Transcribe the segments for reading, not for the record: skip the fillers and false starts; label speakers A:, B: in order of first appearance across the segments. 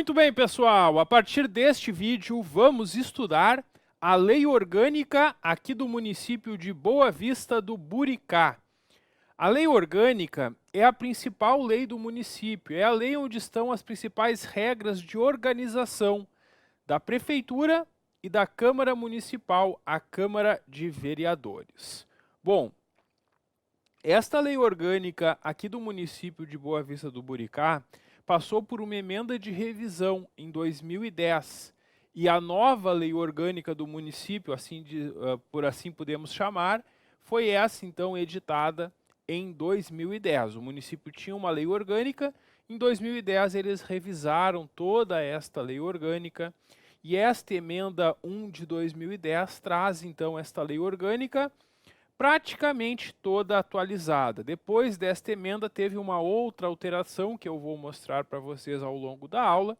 A: Muito bem, pessoal, a partir deste vídeo vamos estudar a lei orgânica aqui do município de Boa Vista do Buricá. A lei orgânica é a principal lei do município, é a lei onde estão as principais regras de organização da prefeitura e da Câmara Municipal, a Câmara de Vereadores. Bom, esta lei orgânica aqui do município de Boa Vista do Buricá passou por uma emenda de revisão em 2010 e a nova lei orgânica do município, por assim podemos chamar, foi essa então editada em 2010. O município tinha uma lei orgânica, em 2010 eles revisaram toda esta lei orgânica e esta emenda 1 de 2010 traz então esta lei orgânica praticamente toda atualizada. Depois desta emenda teve uma outra alteração que eu vou mostrar para vocês ao longo da aula,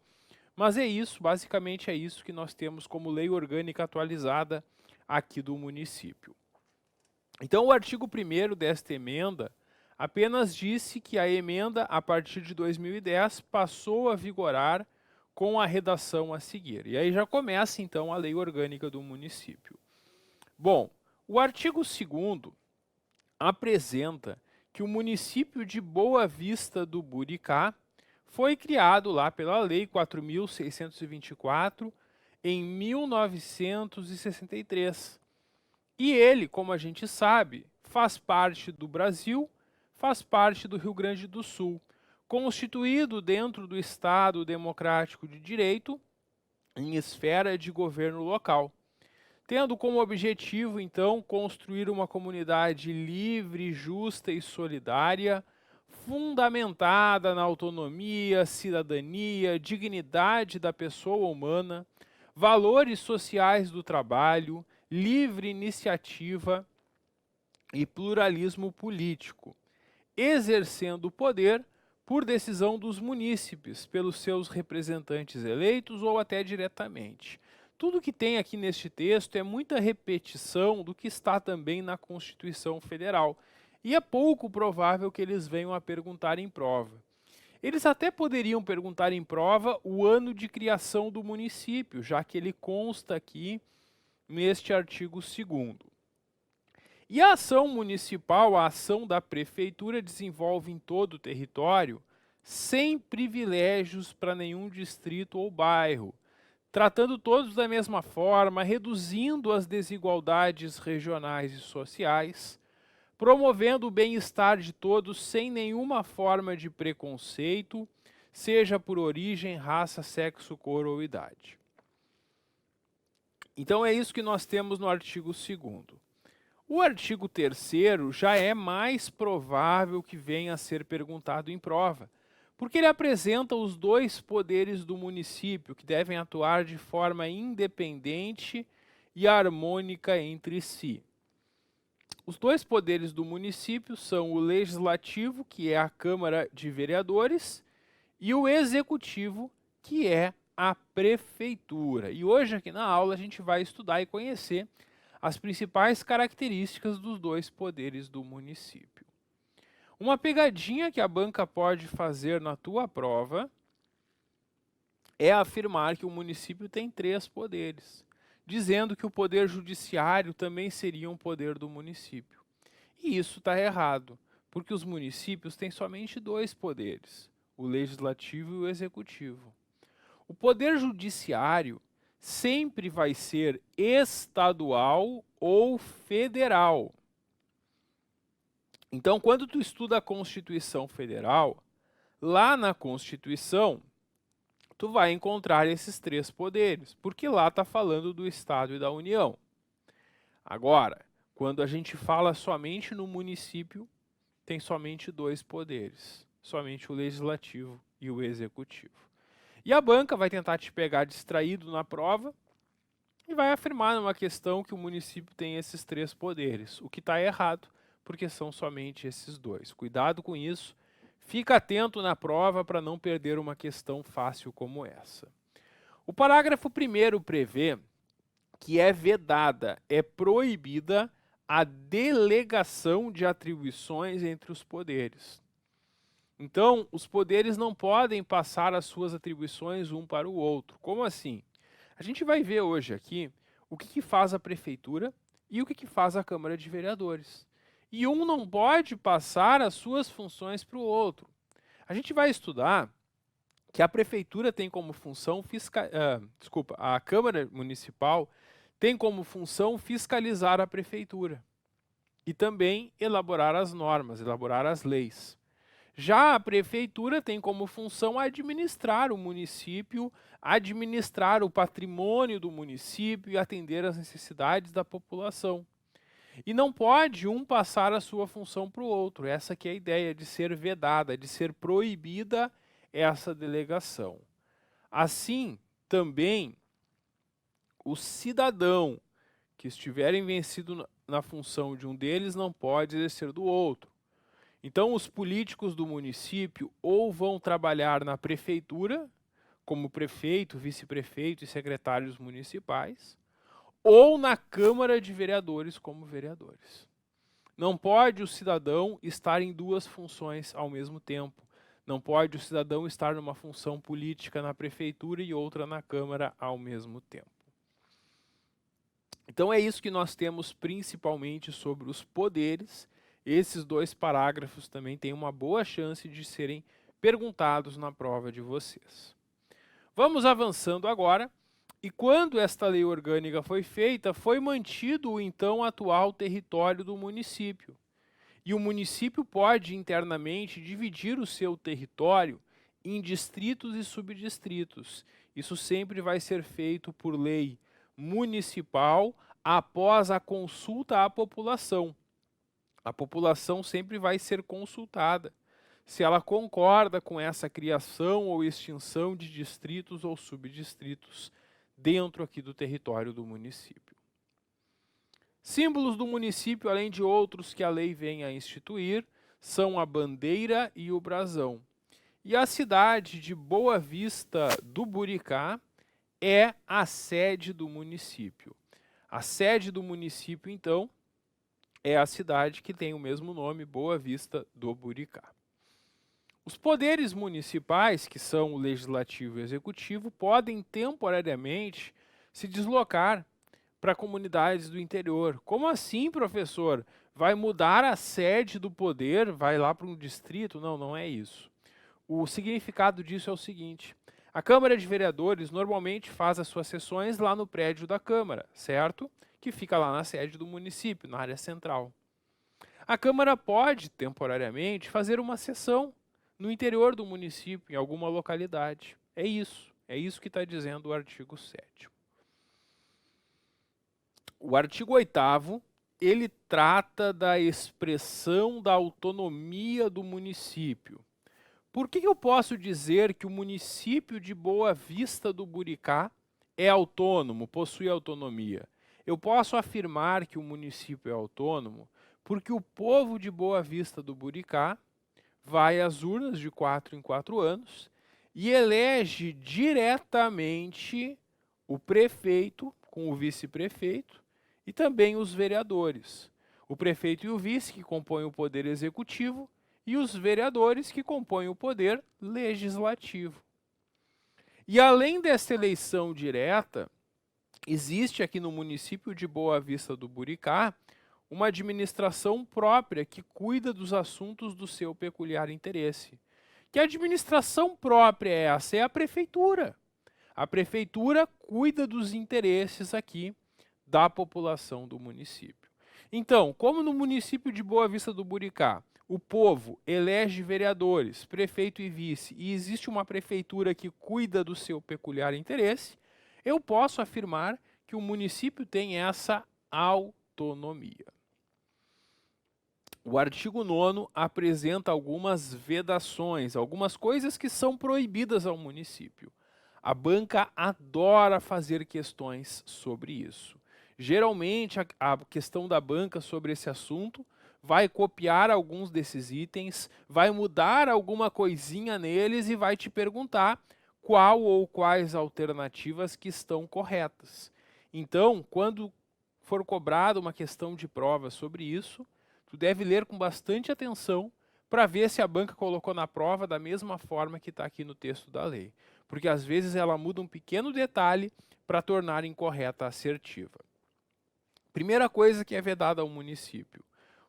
A: mas é isso, basicamente é isso que nós temos como lei orgânica atualizada aqui do município. Então o artigo 1º desta emenda apenas disse que a emenda a partir de 2010 passou a vigorar com a redação a seguir. E aí já começa então a lei orgânica do município. Bom, o artigo 2º apresenta que o município de Boa Vista do Buricá foi criado lá pela Lei 4.624 em 1963. E ele, como a gente sabe, faz parte do Brasil, faz parte do Rio Grande do Sul, constituído dentro do Estado Democrático de Direito em esfera de governo local, tendo como objetivo, então, construir uma comunidade livre, justa e solidária, fundamentada na autonomia, cidadania, dignidade da pessoa humana, valores sociais do trabalho, livre iniciativa e pluralismo político, exercendo o poder por decisão dos munícipes, pelos seus representantes eleitos ou até diretamente. Tudo que tem aqui neste texto é muita repetição do que está também na Constituição Federal. E é pouco provável que eles venham a perguntar em prova. Eles até poderiam perguntar em prova o ano de criação do município, já que ele consta aqui neste artigo 2º. E a ação municipal, a ação da prefeitura, desenvolve em todo o território sem privilégios para nenhum distrito ou bairro, tratando todos da mesma forma, reduzindo as desigualdades regionais e sociais, promovendo o bem-estar de todos sem nenhuma forma de preconceito, seja por origem, raça, sexo, cor ou idade. Então é isso que nós temos no artigo 2º. O artigo 3º já é mais provável que venha a ser perguntado em prova, porque ele apresenta os dois poderes do município, que devem atuar de forma independente e harmônica entre si. Os dois poderes do município são o legislativo, que é a Câmara de Vereadores, e o executivo, que é a prefeitura. E hoje aqui na aula a gente vai estudar e conhecer as principais características dos dois poderes do município. Uma pegadinha que a banca pode fazer na tua prova é afirmar que o município tem 3 poderes, dizendo que o poder judiciário também seria um poder do município. E isso está errado, porque os municípios têm somente 2 poderes, o legislativo e o executivo. O poder judiciário sempre vai ser estadual ou federal. Então, quando tu estuda a Constituição Federal, lá na Constituição, tu vai encontrar esses 3 poderes, porque lá está falando do Estado e da União. Agora, quando a gente fala somente no município, tem somente 2 poderes, somente o legislativo e o executivo. E a banca vai tentar te pegar distraído na prova e vai afirmar numa questão que o município tem esses 3 poderes, o que está errado, porque são somente esses 2. Cuidado com isso, fica atento na prova para não perder uma questão fácil como essa. O parágrafo 1º prevê que é vedada, é proibida a delegação de atribuições entre os poderes. Então, os poderes não podem passar as suas atribuições um para o outro. Como assim? A gente vai ver hoje aqui o que faz a prefeitura e o que faz a Câmara de Vereadores. E um não pode passar as suas funções para o outro. A gente vai estudar que a prefeitura tem como função a Câmara Municipal tem como função fiscalizar a prefeitura e também elaborar as normas, elaborar as leis. Já a prefeitura tem como função administrar o município, administrar o patrimônio do município e atender às necessidades da população. E não pode um passar a sua função para o outro. Essa que é a ideia de ser vedada, de ser proibida essa delegação. Assim, também, o cidadão que estiverem vencido na função de um deles não pode exercer do outro. Então, os políticos do município ou vão trabalhar na prefeitura, como prefeito, vice-prefeito e secretários municipais, ou na Câmara de Vereadores como vereadores. Não pode o cidadão estar em duas funções ao mesmo tempo. Não pode o cidadão estar numa função política na prefeitura e outra na Câmara ao mesmo tempo. Então é isso que nós temos principalmente sobre os poderes. Esses dois parágrafos também têm uma boa chance de serem perguntados na prova de vocês. Vamos avançando agora. E quando esta lei orgânica foi feita, foi mantido o então atual território do município. E o município pode internamente dividir o seu território em distritos e subdistritos. Isso sempre vai ser feito por lei municipal após a consulta à população. A população sempre vai ser consultada se ela concorda com essa criação ou extinção de distritos ou subdistritos dentro aqui do território do município. Símbolos do município, além de outros que a lei vem a instituir, são a bandeira e o brasão. E a cidade de Boa Vista do Buricá é a sede do município. A sede do município, então, é a cidade que tem o mesmo nome, Boa Vista do Buricá. Os poderes municipais, que são o legislativo e o executivo, podem temporariamente se deslocar para comunidades do interior. Como assim, professor? Vai mudar a sede do poder? Vai lá para um distrito? Não, não é isso. O significado disso é o seguinte: a Câmara de Vereadores normalmente faz as suas sessões lá no prédio da Câmara, certo? Que fica lá na sede do município, na área central. A Câmara pode, temporariamente, fazer uma sessão no interior do município, em alguma localidade. É isso que está dizendo o artigo 7º. O artigo 8º, ele trata da expressão da autonomia do município. Por que eu posso dizer que o município de Boa Vista do Buricá é autônomo, possui autonomia? Eu posso afirmar que o município é autônomo porque o povo de Boa Vista do Buricá vai às urnas de 4 em 4 anos e elege diretamente o prefeito com o vice-prefeito e também os vereadores. O prefeito e o vice, que compõem o poder executivo, e os vereadores, que compõem o poder legislativo. E além desta eleição direta, existe aqui no município de Boa Vista do Buricá uma administração própria que cuida dos assuntos do seu peculiar interesse. Que administração própria é essa? É a prefeitura. A prefeitura cuida dos interesses aqui da população do município. Então, como no município de Boa Vista do Buricá, o povo elege vereadores, prefeito e vice, e existe uma prefeitura que cuida do seu peculiar interesse, eu posso afirmar que o município tem essa autonomia. O artigo 9º apresenta algumas vedações, algumas coisas que são proibidas ao município. A banca adora fazer questões sobre isso. Geralmente, a questão da banca sobre esse assunto vai copiar alguns desses itens, vai mudar alguma coisinha neles e vai te perguntar qual ou quais alternativas que estão corretas. Então, quando for cobrada uma questão de prova sobre isso, tu deve ler com bastante atenção para ver se a banca colocou na prova da mesma forma que está aqui no texto da lei. Porque às vezes ela muda um pequeno detalhe para tornar incorreta a assertiva. Primeira coisa que é vedada ao município.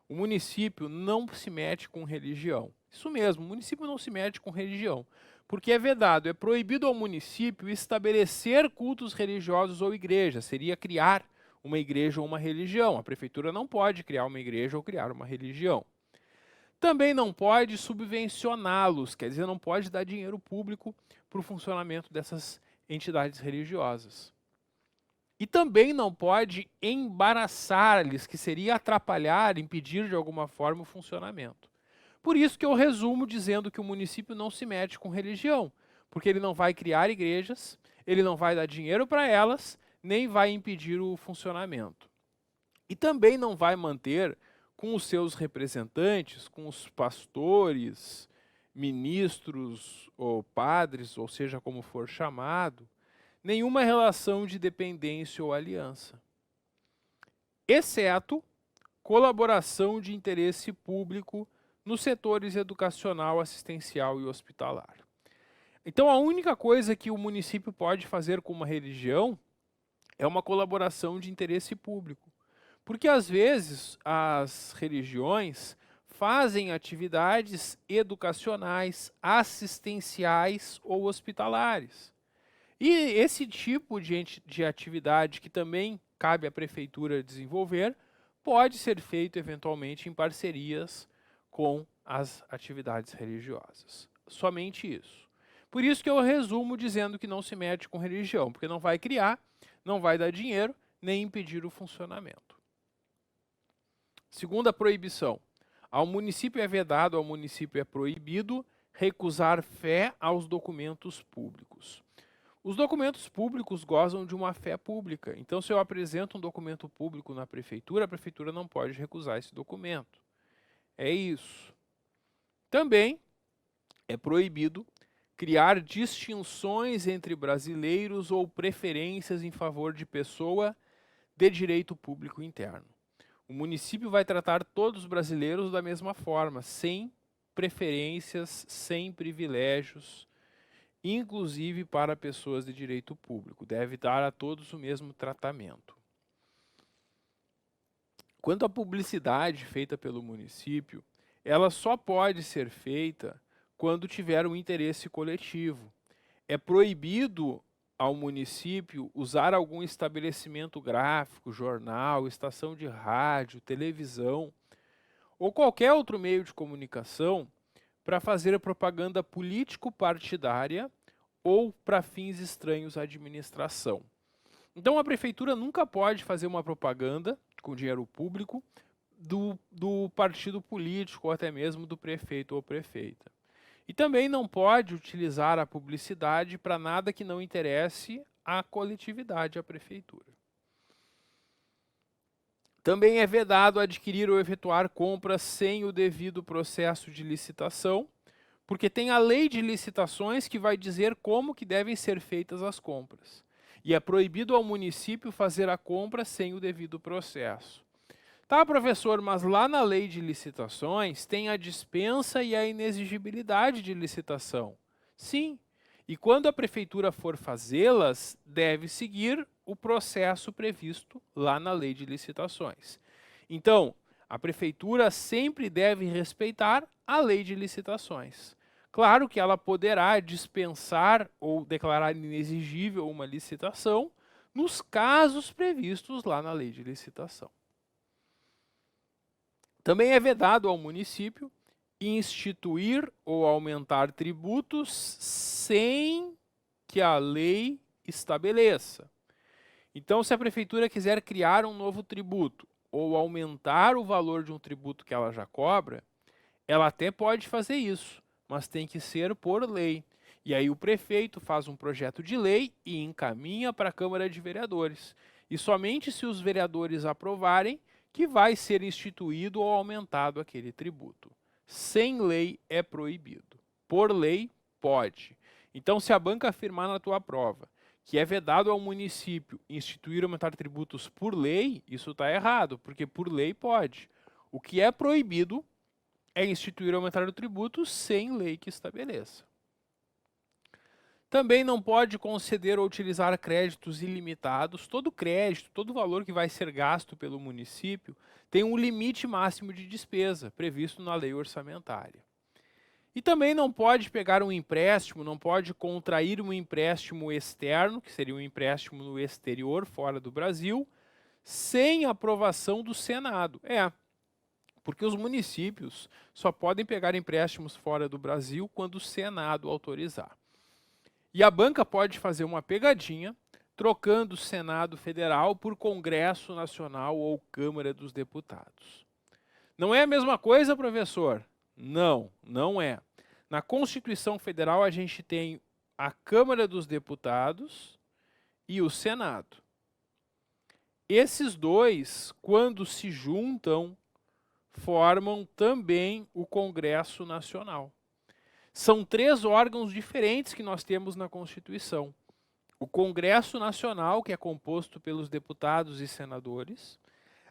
A: O município não se mete com religião. Isso mesmo, o município não se mete com religião. Porque é vedado, é proibido ao município estabelecer cultos religiosos ou igrejas. Seria criar uma igreja ou uma religião. A prefeitura não pode criar uma igreja ou criar uma religião. Também não pode subvencioná-los, quer dizer, não pode dar dinheiro público para o funcionamento dessas entidades religiosas. E também não pode embaraçar-lhes, que seria atrapalhar, impedir de alguma forma o funcionamento. Por isso que eu resumo dizendo que o município não se mete com religião, porque ele não vai criar igrejas, ele não vai dar dinheiro para elas, nem vai impedir o funcionamento. E também não vai manter com os seus representantes, com os pastores, ministros ou padres, ou seja como for chamado, nenhuma relação de dependência ou aliança, exceto colaboração de interesse público nos setores educacional, assistencial e hospitalar. Então, a única coisa que o município pode fazer com uma religião é uma colaboração de interesse público. Porque, às vezes, as religiões fazem atividades educacionais, assistenciais ou hospitalares. E esse tipo de atividade, que também cabe à prefeitura desenvolver, pode ser feito eventualmente em parcerias com as atividades religiosas. Somente isso. Por isso que eu resumo dizendo que não se mete com religião, porque não vai criar, não vai dar dinheiro, nem impedir o funcionamento. Segunda proibição. Ao município é vedado, ao município é proibido recusar fé aos documentos públicos. Os documentos públicos gozam de uma fé pública. Então, se eu apresento um documento público na prefeitura, a prefeitura não pode recusar esse documento. É isso. Também é proibido criar distinções entre brasileiros ou preferências em favor de pessoa de direito público interno. O município vai tratar todos os brasileiros da mesma forma, sem preferências, sem privilégios, inclusive para pessoas de direito público. Deve dar a todos o mesmo tratamento. Quanto à publicidade feita pelo município, ela só pode ser feita quando tiver um interesse coletivo. É proibido ao município usar algum estabelecimento gráfico, jornal, estação de rádio, televisão ou qualquer outro meio de comunicação para fazer propaganda político-partidária ou para fins estranhos à administração. Então a prefeitura nunca pode fazer uma propaganda com dinheiro público do partido político ou até mesmo do prefeito ou prefeita. E também não pode utilizar a publicidade para nada que não interesse à coletividade, à prefeitura. Também é vedado adquirir ou efetuar compras sem o devido processo de licitação, porque tem a lei de licitações que vai dizer como que devem ser feitas as compras. E é proibido ao município fazer a compra sem o devido processo. Tá, professor, mas lá na lei de licitações tem a dispensa e a inexigibilidade de licitação. Sim, e quando a prefeitura for fazê-las, deve seguir o processo previsto lá na lei de licitações. Então, a prefeitura sempre deve respeitar a lei de licitações. Claro que ela poderá dispensar ou declarar inexigível uma licitação nos casos previstos lá na lei de licitação. Também é vedado ao município instituir ou aumentar tributos sem que a lei estabeleça. Então, se a prefeitura quiser criar um novo tributo ou aumentar o valor de um tributo que ela já cobra, ela até pode fazer isso, mas tem que ser por lei. E aí o prefeito faz um projeto de lei e encaminha para a Câmara de Vereadores. E somente se os vereadores aprovarem que vai ser instituído ou aumentado aquele tributo. Sem lei é proibido. Por lei, pode. Então, se a banca afirmar na tua prova que é vedado ao município instituir ou aumentar tributos por lei, isso está errado, porque por lei pode. O que é proibido é instituir ou aumentar o tributo sem lei que estabeleça. Também não pode conceder ou utilizar créditos ilimitados. Todo crédito, todo valor que vai ser gasto pelo município tem um limite máximo de despesa previsto na lei orçamentária. E também não pode pegar um empréstimo, não pode contrair um empréstimo externo, que seria um empréstimo no exterior, fora do Brasil, sem aprovação do Senado. Porque os municípios só podem pegar empréstimos fora do Brasil quando o Senado autorizar. E a banca pode fazer uma pegadinha, trocando o Senado Federal por Congresso Nacional ou Câmara dos Deputados. Não é a mesma coisa, professor? Não, não é. Na Constituição Federal a gente tem a Câmara dos Deputados e o Senado. Esses dois, quando se juntam, formam também o Congresso Nacional. São 3 órgãos diferentes que nós temos na Constituição. O Congresso Nacional, que é composto pelos deputados e senadores,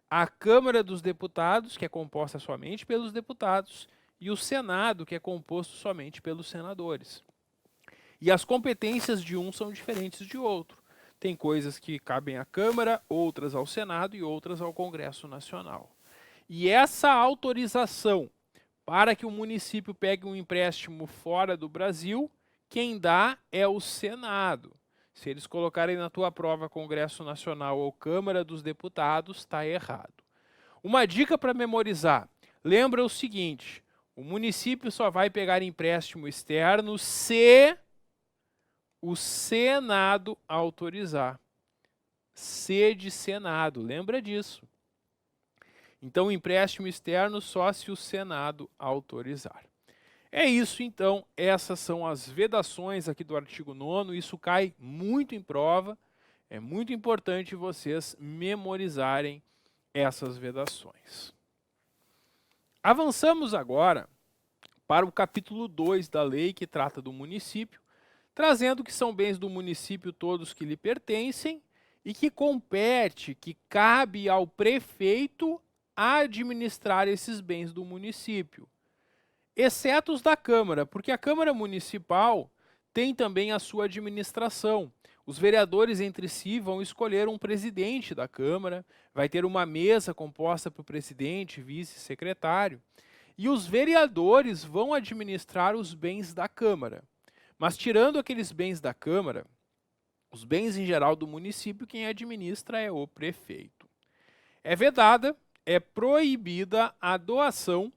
A: a Câmara dos Deputados, que é composta somente pelos deputados, e o Senado, que é composto somente pelos senadores. E as competências de um são diferentes de outro. Tem coisas que cabem à Câmara, outras ao Senado e outras ao Congresso Nacional. E essa autorização para que o município pegue um empréstimo fora do Brasil, quem dá é o Senado. Se eles colocarem na tua prova Congresso Nacional ou Câmara dos Deputados, está errado. Uma dica para memorizar. Lembra o seguinte, o município só vai pegar empréstimo externo se o Senado autorizar. C de Senado, lembra disso. Então, empréstimo externo só se o Senado autorizar. É isso, então. Essas são as vedações aqui do artigo 9º. Isso cai muito em prova. É muito importante vocês memorizarem essas vedações. Avançamos agora para o capítulo 2 da lei, que trata do município, trazendo que são bens do município todos que lhe pertencem e que compete, que cabe ao prefeito administrar esses bens do município, exceto os da Câmara, porque a Câmara Municipal tem também a sua administração. Os vereadores entre si vão escolher um presidente da Câmara, vai ter uma mesa composta por presidente, vice, secretário, e os vereadores vão administrar os bens da Câmara. Mas tirando aqueles bens da Câmara, os bens em geral do município, quem administra é o prefeito. É vedada, é proibida a doação,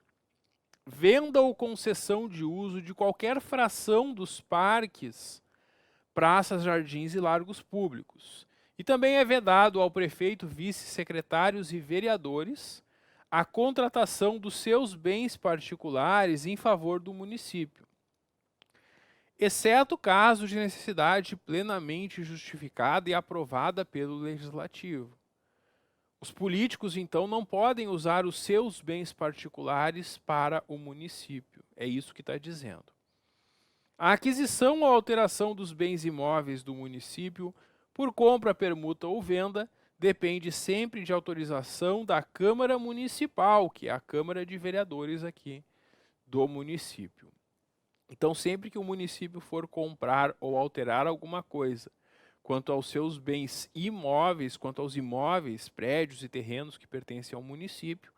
A: venda ou concessão de uso de qualquer fração dos parques, praças, jardins e largos públicos. E também é vedado ao prefeito, vice-secretários e vereadores a contratação dos seus bens particulares em favor do município, exceto caso de necessidade plenamente justificada e aprovada pelo Legislativo. Os políticos, então, não podem usar os seus bens particulares para o município. É isso que está dizendo. A aquisição ou alteração dos bens imóveis do município por compra, permuta ou venda depende sempre de autorização da Câmara Municipal, que é a Câmara de Vereadores aqui do município. Então, sempre que o município for comprar ou alterar alguma coisa, quanto aos seus bens imóveis, quanto aos imóveis, prédios e terrenos que pertencem ao município,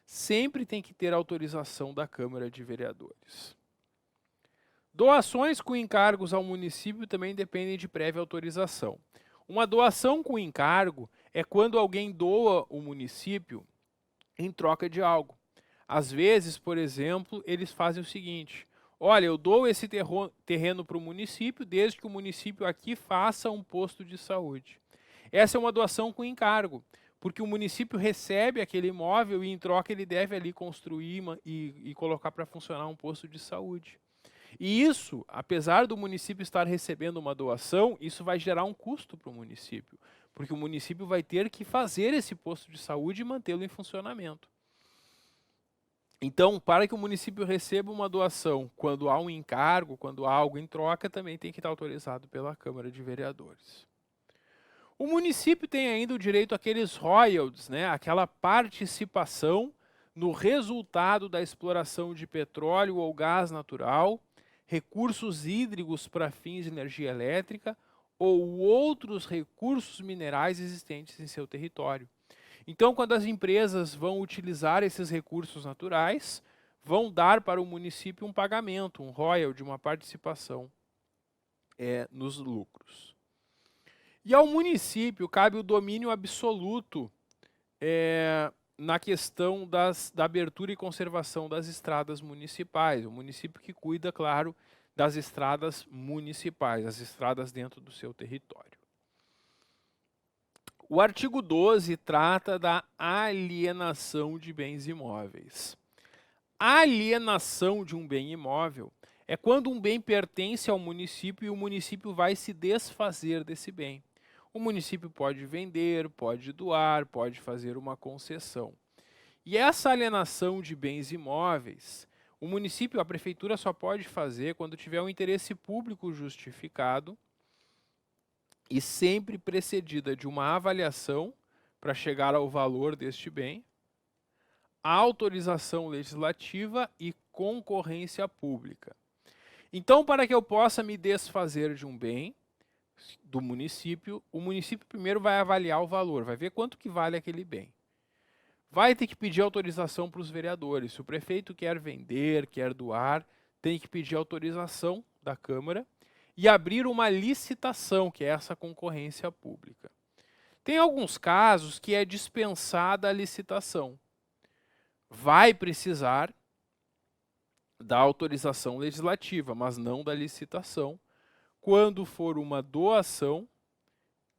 A: sempre tem que ter autorização da Câmara de Vereadores. Doações com encargos ao município também dependem de prévia autorização. Uma doação com encargo é quando alguém doa o município em troca de algo. Às vezes, por exemplo, eles fazem o seguinte: olha, eu dou esse terreno para o município desde que o município aqui faça um posto de saúde. Essa é uma doação com encargo, porque o município recebe aquele imóvel e em troca ele deve ali construir e colocar para funcionar um posto de saúde. E isso, apesar do município estar recebendo uma doação, isso vai gerar um custo para o município, porque o município vai ter que fazer esse posto de saúde e mantê-lo em funcionamento. Então, para que o município receba uma doação, quando há um encargo, quando há algo em troca, também tem que estar autorizado pela Câmara de Vereadores. O município tem ainda o direito àqueles royalties, né, aquela participação no resultado da exploração de petróleo ou gás natural, recursos hídricos para fins de energia elétrica ou outros recursos minerais existentes em seu território. Então, quando as empresas vão utilizar esses recursos naturais, vão dar para o município um pagamento, um royalty, uma participação nos lucros. E ao município cabe o domínio absoluto na questão da abertura e conservação das estradas municipais. O município que cuida, claro, das estradas municipais, as estradas dentro do seu território. O artigo 12 trata da alienação de bens imóveis. A alienação de um bem imóvel é quando um bem pertence ao município e o município vai se desfazer desse bem. O município pode vender, pode doar, pode fazer uma concessão. E essa alienação de bens imóveis, o município, a prefeitura só pode fazer quando tiver um interesse público justificado e sempre precedida de uma avaliação para chegar ao valor deste bem, autorização legislativa e concorrência pública. Então, para que eu possa me desfazer de um bem do município, o município primeiro vai avaliar o valor, vai ver quanto que vale aquele bem. Vai ter que pedir autorização para os vereadores. Se o prefeito quer vender, quer doar, tem que pedir autorização da Câmara e abrir uma licitação, que é essa concorrência pública. Tem alguns casos que é dispensada a licitação. Vai precisar da autorização legislativa, mas não da licitação, quando for uma doação,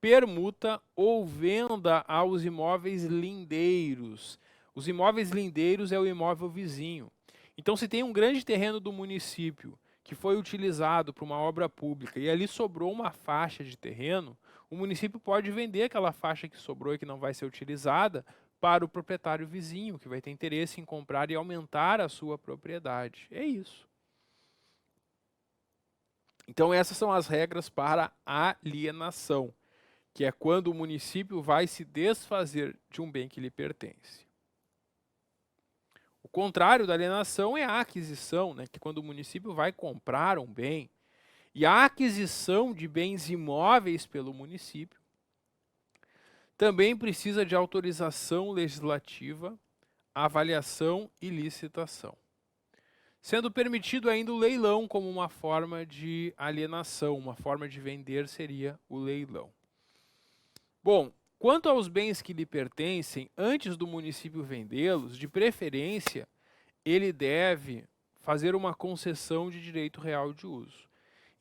A: permuta ou venda aos imóveis lindeiros. Os imóveis lindeiros é o imóvel vizinho. Então, se tem um grande terreno do município que foi utilizado para uma obra pública e ali sobrou uma faixa de terreno, o município pode vender aquela faixa que sobrou e que não vai ser utilizada para o proprietário vizinho, que vai ter interesse em comprar e aumentar a sua propriedade. É isso. Então, essas são as regras para alienação, que é quando o município vai se desfazer de um bem que lhe pertence. O contrário da alienação é a aquisição, que é quando o município vai comprar um bem. E a aquisição de bens imóveis pelo município também precisa de autorização legislativa, avaliação e licitação. Sendo permitido ainda o leilão como uma forma de alienação, uma forma de vender seria o leilão. Bom, quanto aos bens que lhe pertencem, antes do município vendê-los, de preferência, ele deve fazer uma concessão de direito real de uso.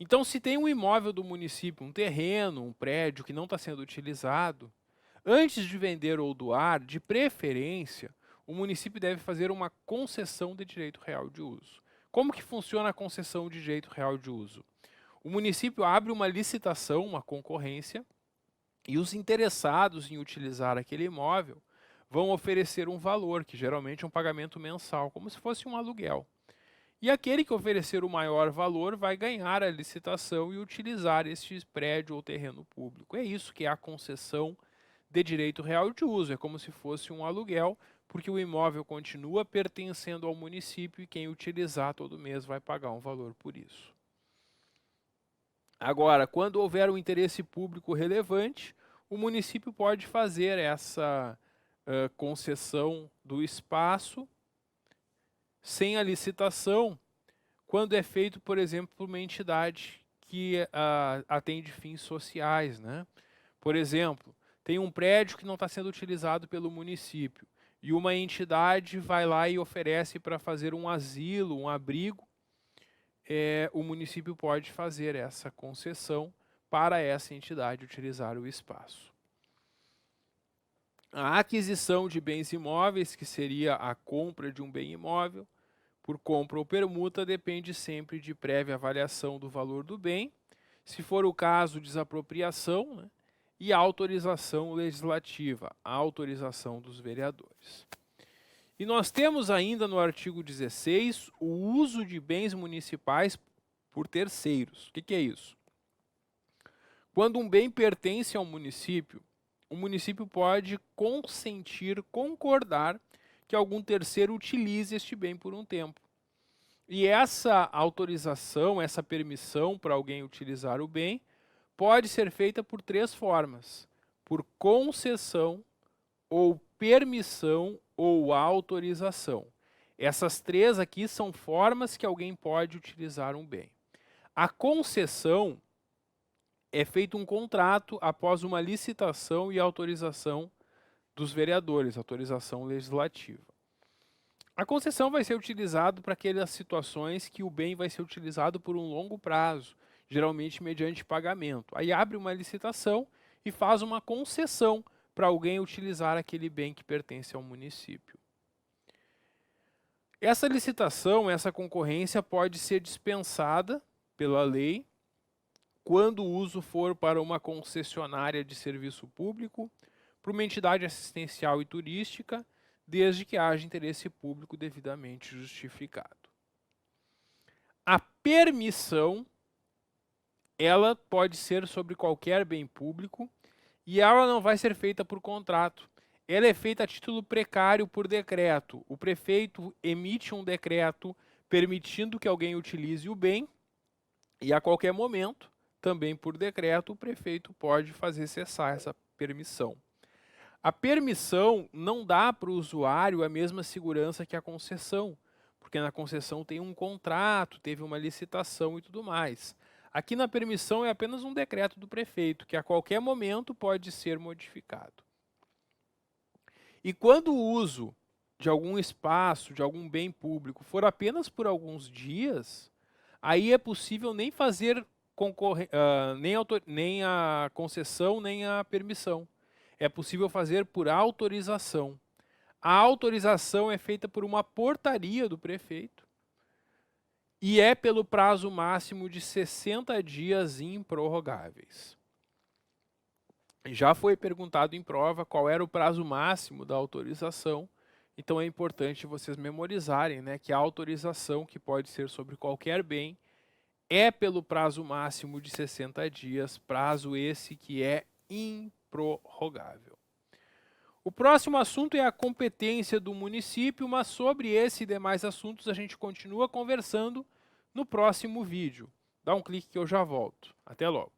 A: Então, se tem um imóvel do município, um terreno, um prédio que não está sendo utilizado, antes de vender ou doar, de preferência, o município deve fazer uma concessão de direito real de uso. Como que funciona a concessão de direito real de uso? O município abre uma licitação, uma concorrência, e os interessados em utilizar aquele imóvel vão oferecer um valor, que geralmente é um pagamento mensal, como se fosse um aluguel. E aquele que oferecer o maior valor vai ganhar a licitação e utilizar este prédio ou terreno público. É isso que é a concessão de direito real de uso, é como se fosse um aluguel, porque o imóvel continua pertencendo ao município e quem utilizar todo mês vai pagar um valor por isso. Agora, quando houver um interesse público relevante, o município pode fazer essa concessão do espaço sem a licitação, quando é feito, por exemplo, por uma entidade que atende fins sociais, Por exemplo, tem um prédio que não está sendo utilizado pelo município e uma entidade vai lá e oferece para fazer um asilo, um abrigo, o município pode fazer essa concessão para essa entidade utilizar o espaço. A aquisição de bens imóveis, que seria a compra de um bem imóvel, por compra ou permuta, depende sempre de prévia avaliação do valor do bem, se for o caso, desapropriação, e autorização legislativa, a autorização dos vereadores. E nós temos ainda no artigo 16 o uso de bens municipais por terceiros. O que é isso? Quando um bem pertence ao município, o município pode consentir, concordar que algum terceiro utilize este bem por um tempo. E essa autorização, essa permissão para alguém utilizar o bem, pode ser feita por 3 formas: por concessão, ou permissão, ou autorização. Essas 3 aqui são formas que alguém pode utilizar um bem. A concessão é feito um contrato após uma licitação e autorização dos vereadores, autorização legislativa. A concessão vai ser utilizada para aquelas situações que o bem vai ser utilizado por um longo prazo, geralmente mediante pagamento. Aí abre uma licitação e faz uma concessão para alguém utilizar aquele bem que pertence ao município. Essa licitação, essa concorrência pode ser dispensada pela lei quando o uso for para uma concessionária de serviço público, para uma entidade assistencial e turística, desde que haja interesse público devidamente justificado. A permissão, ela pode ser sobre qualquer bem público e ela não vai ser feita por contrato. Ela é feita a título precário por decreto. O prefeito emite um decreto permitindo que alguém utilize o bem e a qualquer momento, também por decreto, o prefeito pode fazer cessar essa permissão. A permissão não dá para o usuário a mesma segurança que a concessão, porque na concessão tem um contrato, teve uma licitação e tudo mais. Aqui na permissão é apenas um decreto do prefeito, que a qualquer momento pode ser modificado. E quando o uso de algum espaço, de algum bem público, for apenas por alguns dias, aí é possível nem fazer nem a concessão, nem a permissão. É possível fazer por autorização. A autorização é feita por uma portaria do prefeito e é pelo prazo máximo de 60 dias improrrogáveis. Já foi perguntado em prova qual era o prazo máximo da autorização, então é importante vocês memorizarem, né, que a autorização, que pode ser sobre qualquer bem, é pelo prazo máximo de 60 dias, prazo esse que é improrrogável. O próximo assunto é a competência do município, mas sobre esse e demais assuntos a gente continua conversando no próximo vídeo. Dá um clique que eu já volto. Até logo.